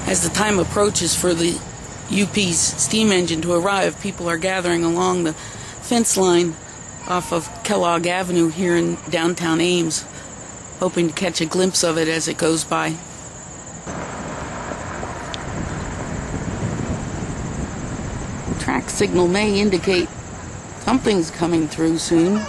As the time approaches for the UP's steam engine to arrive, people are gathering along the fence line off of Kellogg Avenue here in downtown Ames, hoping to catch a glimpse of it as it goes by. Track signal may indicate something's coming through soon.